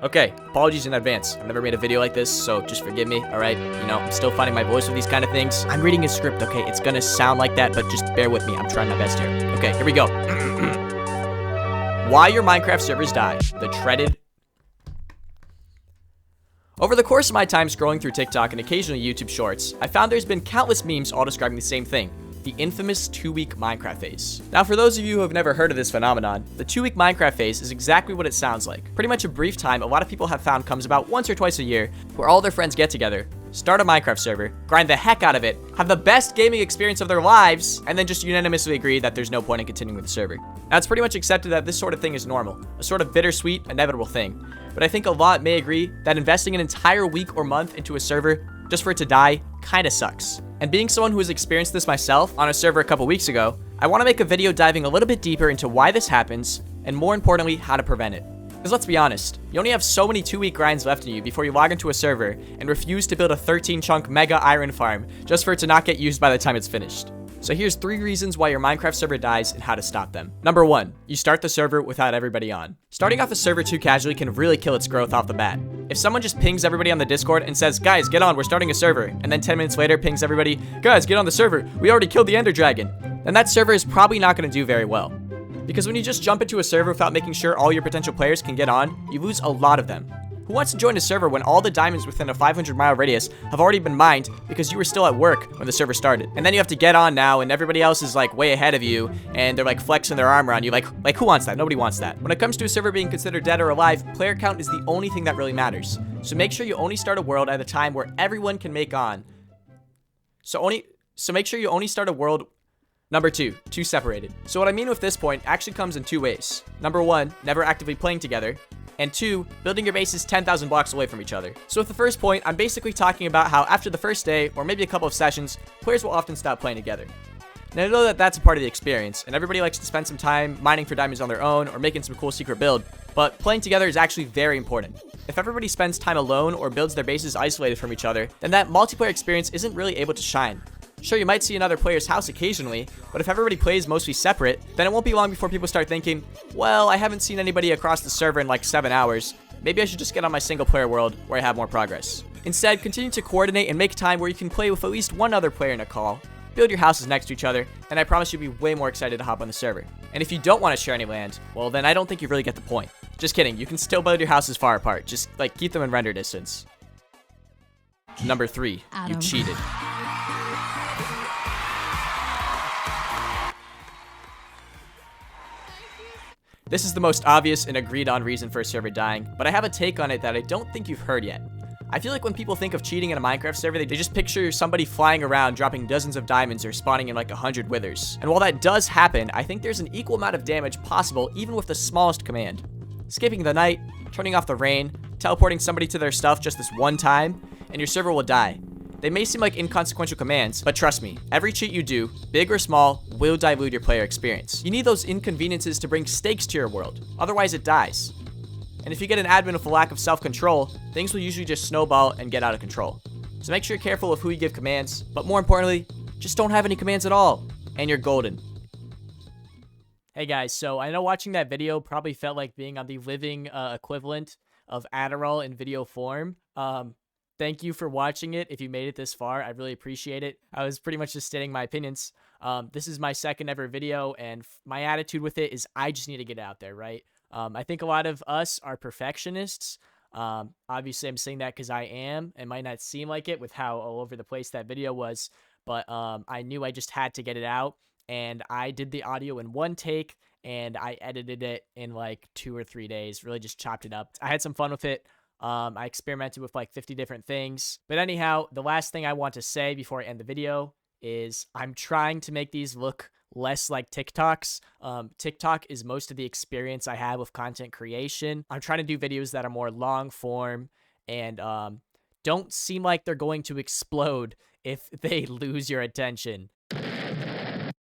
Okay, apologies in advance. I've never made a video like this, so just forgive me, alright? You know, I'm still finding my voice with these kind of things. I'm reading a script, okay? It's gonna sound like that, but just bear with me. I'm trying my best here. Okay, here we go. Why your Minecraft servers die. The dreaded... Over the course of my time scrolling through TikTok and occasionally YouTube Shorts, I found there's been countless memes all describing the same thing. The infamous 2-week Minecraft phase. Now, for those of you who have never heard of this phenomenon, the 2-week Minecraft phase is exactly what it sounds like. Pretty much a brief time a lot of people have found comes about once or twice a year, where all their friends get together, start a Minecraft server, grind the heck out of it, have the best gaming experience of their lives, and then just unanimously agree that there's no point in continuing with the server. Now, it's pretty much accepted that this sort of thing is normal, a sort of bittersweet, inevitable thing. But I think a lot may agree that investing an entire week or month into a server just for it to die kinda sucks. And being someone who has experienced this myself on a server a couple weeks ago, I want to make a video diving a little bit deeper into why this happens, and more importantly, how to prevent it. Because let's be honest, you only have so many 2-week grinds left in you before you log into a server and refuse to build a 13-chunk mega iron farm just for it to not get used by the time it's finished. So here's 3 reasons why your Minecraft server dies and how to stop them. Number 1, you start the server without everybody on. Starting off a server too casually can really kill its growth off the bat. If someone just pings everybody on the Discord and says, guys, get on, we're starting a server, and then 10 minutes later pings everybody, guys, get on the server, we already killed the Ender Dragon, then that server is probably not going to do very well. Because when you just jump into a server without making sure all your potential players can get on, you lose a lot of them. Who wants to join a server when all the diamonds within a 500-mile radius have already been mined because you were still at work when the server started? And then you have to get on now, and everybody else is like way ahead of you, and they're like flexing their armor on you. Like who wants that? Nobody wants that. When it comes to a server being considered dead or alive, player count is the only thing that really matters. So make sure you only start a world at a time where everyone can make on. So make sure you only start a world. Number 2, too separated. So what I mean with this point actually comes in 2 ways. Number 1, never actively playing together. And 2, building your bases 10,000 blocks away from each other. So with the first point, I'm basically talking about how after the first day, or maybe a couple of sessions, players will often stop playing together. Now I know that that's a part of the experience, and everybody likes to spend some time mining for diamonds on their own, or making some cool secret build, but playing together is actually very important. If everybody spends time alone, or builds their bases isolated from each other, then that multiplayer experience isn't really able to shine. Sure, you might see another player's house occasionally, but if everybody plays mostly separate, then it won't be long before people start thinking, well, I haven't seen anybody across the server in like 7 hours. Maybe I should just get on my single player world where I have more progress. Instead, continue to coordinate and make time where you can play with at least one other player in a call. Build your houses next to each other, and I promise you'll be way more excited to hop on the server. And if you don't want to share any land, well, then I don't think you really get the point. Just kidding, you can still build your houses far apart. Just like keep them in render distance. Number 3, you cheated. This is the most obvious and agreed on reason for a server dying, but I have a take on it that I don't think you've heard yet. I feel like when people think of cheating in a Minecraft server, they just picture somebody flying around dropping dozens of diamonds or spawning in like 100 withers. And while that does happen, I think there's an equal amount of damage possible even with the smallest command. Skipping the night, turning off the rain, teleporting somebody to their stuff just this one time, and your server will die. They may seem like inconsequential commands, but trust me, every cheat you do, big or small, will dilute your player experience. You need those inconveniences to bring stakes to your world, otherwise it dies. And if you get an admin with a lack of self-control, things will usually just snowball and get out of control. So make sure you're careful of who you give commands, but more importantly, just don't have any commands at all, and you're golden. Hey guys, so I know watching that video probably felt like being on the living equivalent of Adderall in video form. Thank you for watching it. If you made it this far, I really appreciate it. I was pretty much just stating my opinions. This is my second ever video, and my attitude with it is I just need to get it out there, right? I think a lot of us are perfectionists. Obviously, I'm saying that because I am. It might not seem like it with how all over the place that video was, but I knew I just had to get it out, and I did the audio in one take, and I edited it in like 2 or 3 days, really just chopped it up. I had some fun with it. I experimented with like 50 different things. But anyhow, the last thing I want to say before I end the video is I'm trying to make these look less like TikToks. TikTok is most of the experience I have with content creation. I'm trying to do videos that are more long form and don't seem like they're going to explode if they lose your attention.